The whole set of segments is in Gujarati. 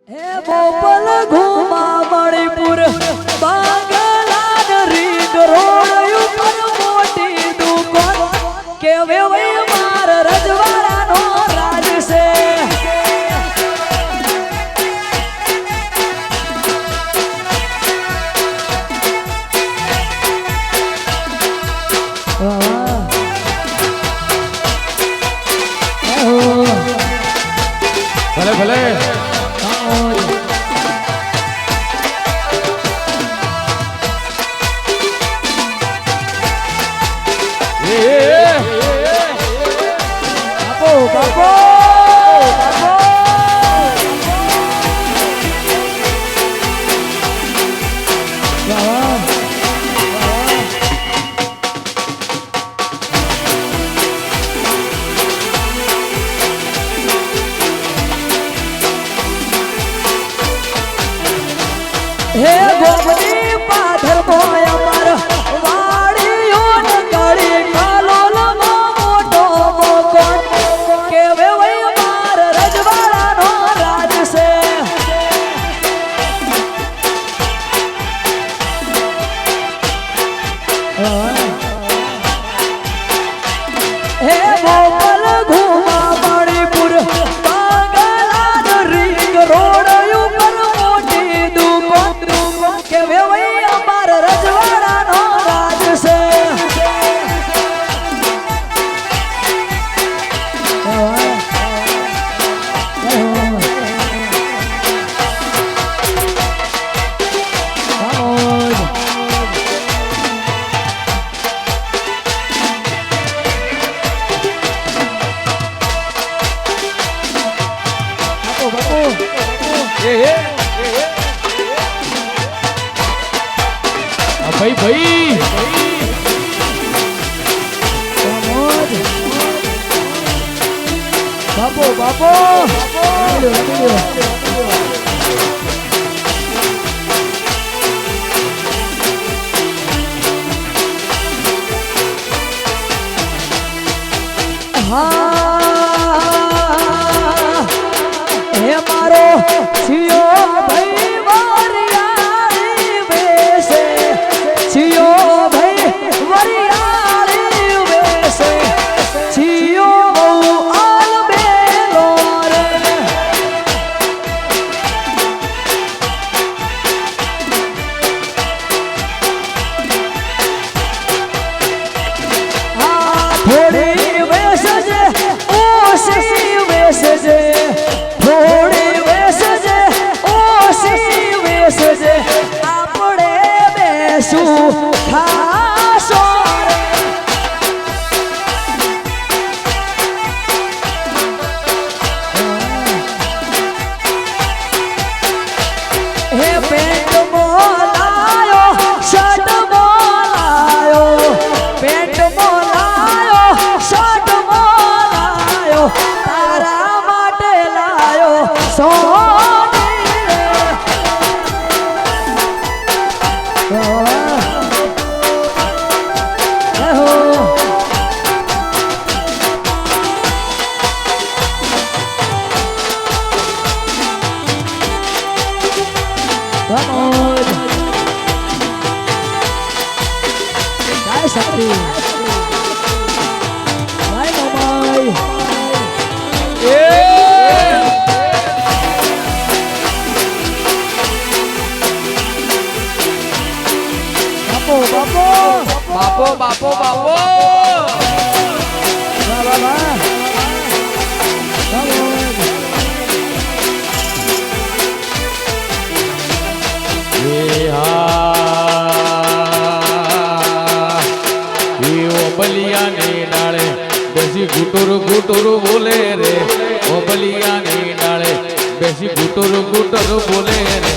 હે બોપલ ઘુમા મણિપુર બાંગલાન રીંગ રોડ ઉપર મોટી દુકાન કેવે વય માર રજવાડાનો રાજ છે ભલે ભલે બાપો હે ગોમની પાથર મોય અમાર વાડીઓ નકળી કાલોલમાં મોટો મોકોટ કેવે વય માર રજવાડાનો રાજ છે હે બોપલ ઘુમા મણિપુર બાંગલાન રીંગ રોડ ઉપર મોટી દુકાન કેવે વય અમાર રજવાડાનો રાજ છે ભાઈ ભાઈ બાપો બાપો હા હે મારો સિયો ભાઈ વરિયાળી વેસે સિયો ભાઈ વરિયાળી વેસે સિયો આલ બેલો રે હા થોડી વેસજે ઓસી વેસજે થોડી વેસજે ઓસી વેસજે આપણે બેસું ખાસો હે પેન્ટ મોલાયો શર્ટ મોલાયો પેન્ટ મોલાયો શર્ટ મોલાયો તારા માટે લાયો સોની રે Vamos. Dai Sakti. Bye mamai. Bapo bapo. બાપો બાપો બાપો Va va va. Vamos. ઓબલિયાની ડાળે બેસી ગુટુર ગુટુર બોલે રે ઓબલિયાની ડાળે બેસી ગુટુર ગુટુર બોલે રે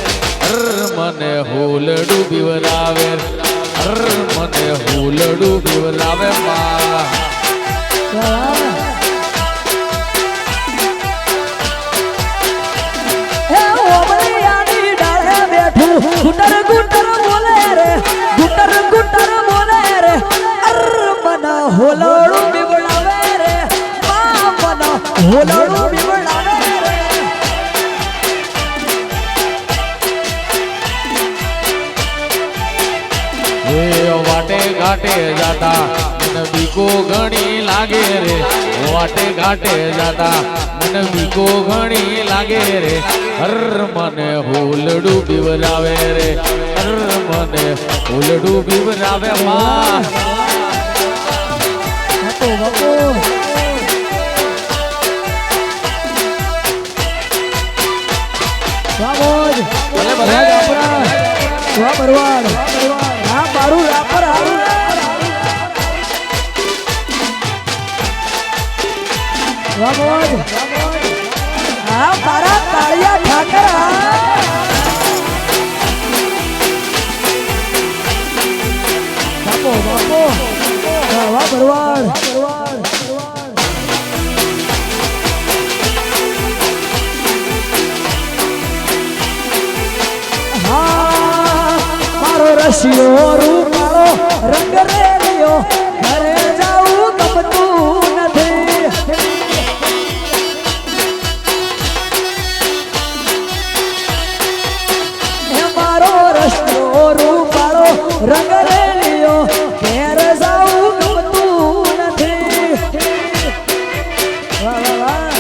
મને હોલડું બીવરાવે મને હોલડું બીવરાવે માં હે ઓબલિયાની ડાળે બેઠું ગુટર ગુટર બોલે રે ગુટર ગુટર બોલે રે મના હોલડું બીવડાવે રે મા મના હોલડું બીવડાવે રે ઘાટે જાતા મને બીકો ઘણી લાગે રે વાટે ઘાટે જાતા મને બીકો ઘણી લાગે રે હર મને હોલડું બીવરાવે રે હર મને હોલડું બીવરાવે માં બાપુ વાહ ભલે ભલે વાહ ભરવાડ હા મારું રાપર હારું વાહ મોજ હા મારા કાળિયા ઠાકર બાપો બાપો વાહ ભરવાડ રસિયો રૂપાળો રંગ રેલિયો ઘરે જાવું ગમતું નથી હે મારો રસિયો રૂપાળો રંગ રેલિયો ઘરે જાવું ગમતું નથી વાહ વાહ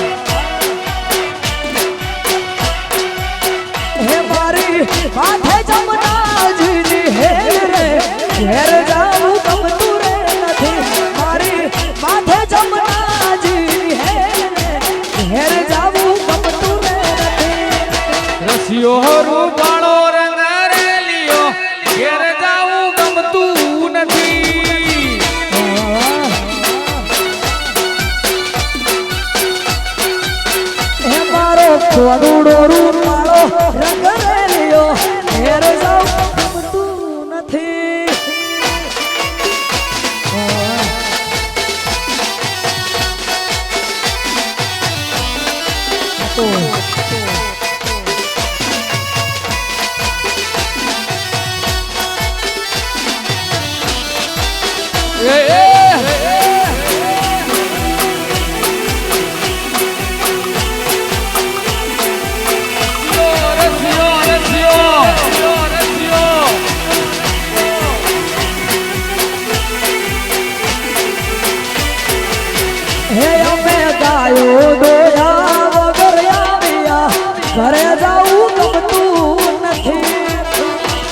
હે મારી માથે જમનાજી ઘેર જાવું ગમતું રે નથી મારી માથે જમનાજી ઘેર જાવું ગમતું રે નથી રસિયો રૂપાળો રંગ રેલિયો ઘેર જાવું ગમતું નથી હે મારો ખોડુડો રૂપાળો રંગ રેલિયો ઘેર જાવું ગમતું નથી હે અમે ગાયો દોયા વગર આવ્યા ઘરે જાવું ગમતું નથી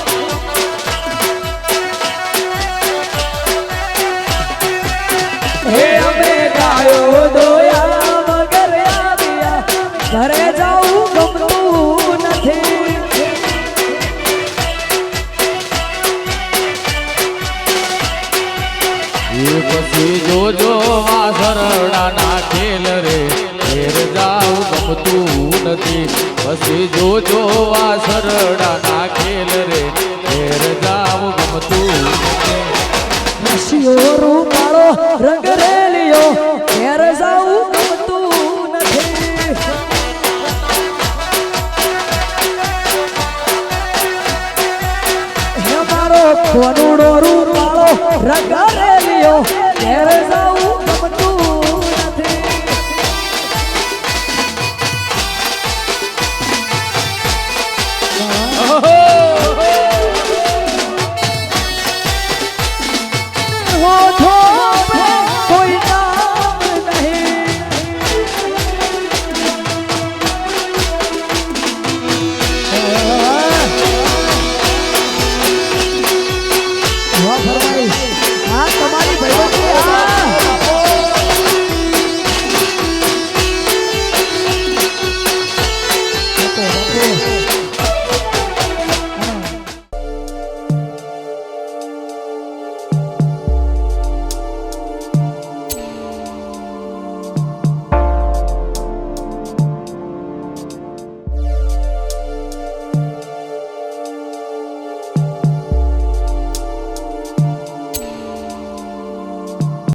હે અમે ગાયો દોયા વગર આવ્યા ઘરે જાવું ગમતું નથી એ પછી જોજો વાસરડા ના ખેલ રે ઘેર જાવું ગમતું નથી પછી જોજો વાસરડા ના ખેલ રે ઘેર જાવું ગમતું નથી રસિયો રૂપાળો રંગ રેલિયો ઘેર જાવું ગમતું નથી હે મારો ખોડુડો રૂપાળો રંગ